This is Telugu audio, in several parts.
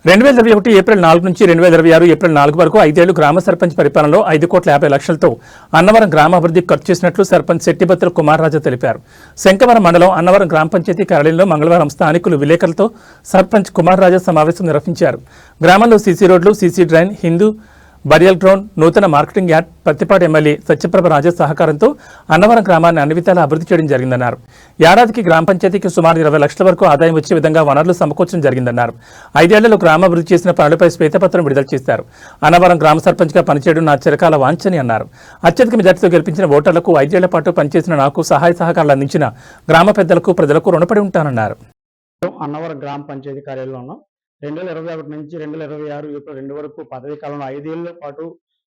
2021 ఏప్రిల్ 4 నుంచి 2026 ఏప్రిల్ 4 వరకు 5 ఏళ్లు గ్రామ సర్పంచ్ పరిపాలనలో 5,50,00,000తో అన్నవరం గ్రామాభివృద్ధికి ఖర్చు చేసినట్లు సర్పంచ్ శెట్టిబత్తుల కుమార్ రాజా తెలిపారు. శంకవరం మండలం అన్నవరం గ్రామ పంచాయతీ కార్యాలయంలో మంగళవారం స్థానికులు విలేకరులతో సర్పంచ్ కుమార్ రాజా సమావేశం నిర్వహించారు. గ్రామంలో సీసీ రోడ్లు, CC drain, Hindu burial ground, నూతన marketing yard, Pattipati MLA Satyaprabha Raja సహకారంతో అన్నవరం గ్రామాన్ని అన్ని విధాలా అభివృద్ధి చేయడం జరిగిందన్నారు. ఏడాదికి గ్రామ పంచాయతీకి సుమారు 20 లక్షల వరకు ఆదాయం వచ్చే విధంగా వనరులు సమకూర్చడం జరిగిందన్నారు. 5 ఏళ్లలో గ్రామాభివృద్ధి చేసిన పనులపై శ్వేతపత్రం విడుదల చేశారు. అన్నవరం గ్రామ సర్పంచ్గా పనిచేయడం నా చిరకాల వాంఛని అన్నారు. అత్యధిక మెజార్టీతో గెలిపించిన ఓటర్లకు 5 ఏళ్ల పాటు పనిచేసిన నాకు సహాయ సహకారాలు అందించిన గ్రామ పెద్దలకు, ప్రజలకు రుణపడి ఉంటానన్నారు. అన్నవరం గ్రామ పంచాయతీ కార్యాలయంలో 2021 నుంచి 2026 ఏప్రిల్ 2 వరకు పదవీ కాలంలో 5 ఏళ్ల పాటు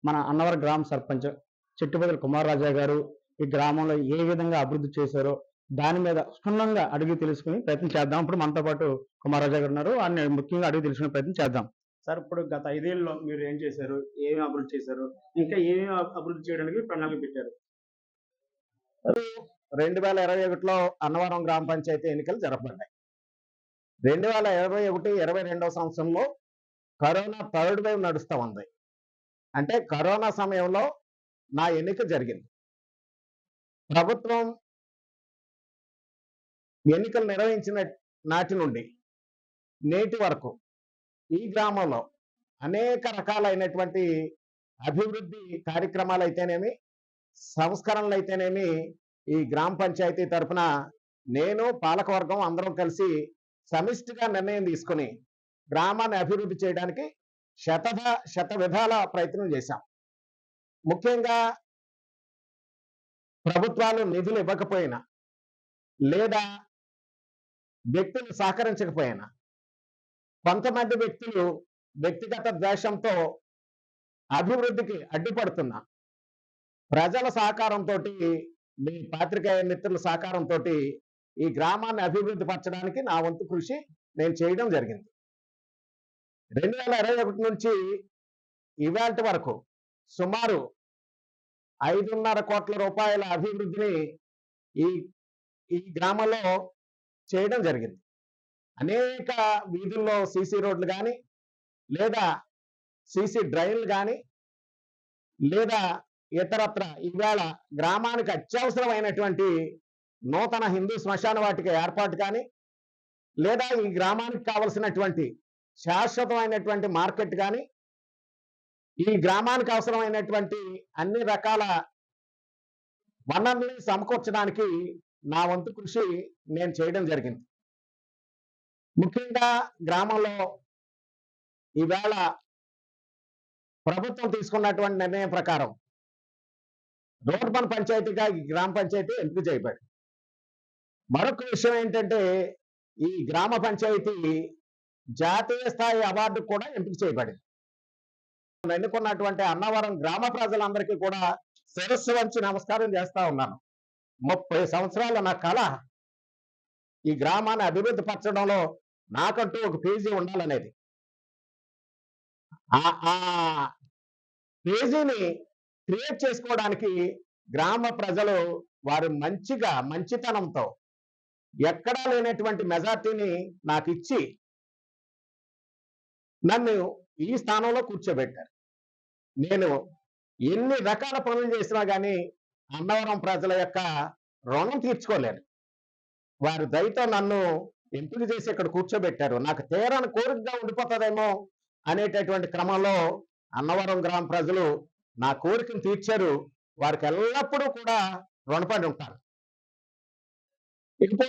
మన అన్నవరం గ్రామ సర్పంచ్ శెట్టిబత్తుల కుమార్ రాజా గారు ఈ గ్రామంలో ఏ విధంగా అభివృద్ధి చేశారో దాని మీద క్షుణ్ణంగా అడిగి తెలుసుకుని ప్రయత్నం చేద్దాం. ఇప్పుడు మనతో పాటు కుమార్ రాజా గారు ఉన్నారు. ఆయన ముఖ్యంగా అడిగి తెలుసుకునే ప్రయత్నం చేద్దాం. సార్, ఇప్పుడు గత 5 ఏళ్ళలో మీరు ఏం చేశారు, ఏమి అభివృద్ధి చేశారు, ఇంకా ఏమేమి అభివృద్ధి చేయడానికి ప్రణాళిక పెట్టారు? 2021లో అన్నవరం గ్రామ పంచాయతీ ఎన్నికలు జరపబడ్డాయి. 2021-22 సంవత్సరంలో కరోనా థర్డ్ వేవ్ నడుస్తూ ఉంది. అంటే కరోనా సమయంలో నా ఎన్నిక జరిగింది. ప్రభుత్వం ఎన్నికలు నిర్వహించిన నాటి నుండి నేటి వరకు ఈ గ్రామంలో అనేక రకాలైనటువంటి అభివృద్ధి కార్యక్రమాలు అయితేనేమి, సంస్కరణలు అయితేనేమి ఈ గ్రామ పంచాయతీ తరఫున నేను, పాలకవర్గం అందరం కలిసి సమిష్టిగా నిర్ణయం తీసుకుని గ్రామాన్ని అభివృద్ధి చేయడానికి శత విధాల ప్రయత్నం చేశాం. ముఖ్యంగా ప్రభుత్వాలు నిధులు ఇవ్వకపోయినా లేదా వ్యక్తులు సహకరించకపోయినా కొంతమంది వ్యక్తులు వ్యక్తిగత ద్వేషంతో అభివృద్ధికి అడ్డుపడుతున్నా ప్రజల సహకారంతో, మీ పాత్రికేయ మిత్రుల సహకారంతో ఈ గ్రామాన్ని అభివృద్ధి పరచడానికి నా వంతు కృషి నేను చేయడం జరిగింది. 2021 నుంచి ఇవాళ వరకు సుమారు 5.5 కోట్ల రూపాయల అభివృద్ధిని ఈ గ్రామంలో చేయడం జరిగింది. అనేక వీధుల్లో సీసీ రోడ్లు కానీ, లేదా సీసీ డ్రైన్లు కానీ, లేదా ఇతరత్ర ఇవాళ గ్రామానికి అత్యవసరమైనటువంటి నూతన హిందూ శ్మశాన వాటిక ఏర్పాటు కానీ, లేదా ఈ గ్రామానికి కావలసినటువంటి శాశ్వతమైనటువంటి మార్కెట్ కానీ, ఈ గ్రామానికి అవసరమైనటువంటి అన్ని రకాల వనరుల్ని సమకూర్చడానికి నా వంతు కృషి నేను చేయడం జరిగింది. ముఖ్యంగా గ్రామంలో ఈవేళ ప్రభుత్వం తీసుకున్నటువంటి నిర్ణయం ప్రకారం రోడ్ పని పంచాయతీగా ఈ గ్రామ పంచాయతీ ఎంపిక చేయబడింది. మరొక విషయం ఏంటంటే, ఈ గ్రామ పంచాయతీ జాతీయ స్థాయి అవార్డు కూడా ఎంపిక చేయబడింది. ఎన్నుకున్నటువంటి అన్నవరం గ్రామ ప్రజలందరికీ కూడా శిరస్సు వంచి నమస్కారం చేస్తా ఉన్నాను. 30 సంవత్సరాల నా కళ ఈ గ్రామాన్ని అభివృద్ధి పరచడంలో నాకంటూ ఒక పేజీ ఉండాలనేది. ఆ పేజీని క్రియేట్ చేసుకోవడానికి గ్రామ ప్రజలు వారు మంచితనంతో ఎక్కడా లేనటువంటి మెజార్టీని నాకు ఇచ్చి నన్ను ఈ స్థానంలో కూర్చోబెట్టారు. నేను ఎన్ని రకాల పనులు చేసినా కానీ అన్నవరం ప్రజల యొక్క రుణం తీర్చుకోలేను. వారి దయతో నన్ను ఎంపిక చేసి ఇక్కడ కూర్చోబెట్టారు. నాకు తీరని కోరికగా ఉండిపోతుందేమో అనేటటువంటి క్రమంలో అన్నవరం గ్రామ ప్రజలు నా కోరికను తీర్చారు. వారికి ఎల్లప్పుడూ కూడా రుణపడి ఉంటారు. ఇకపోతే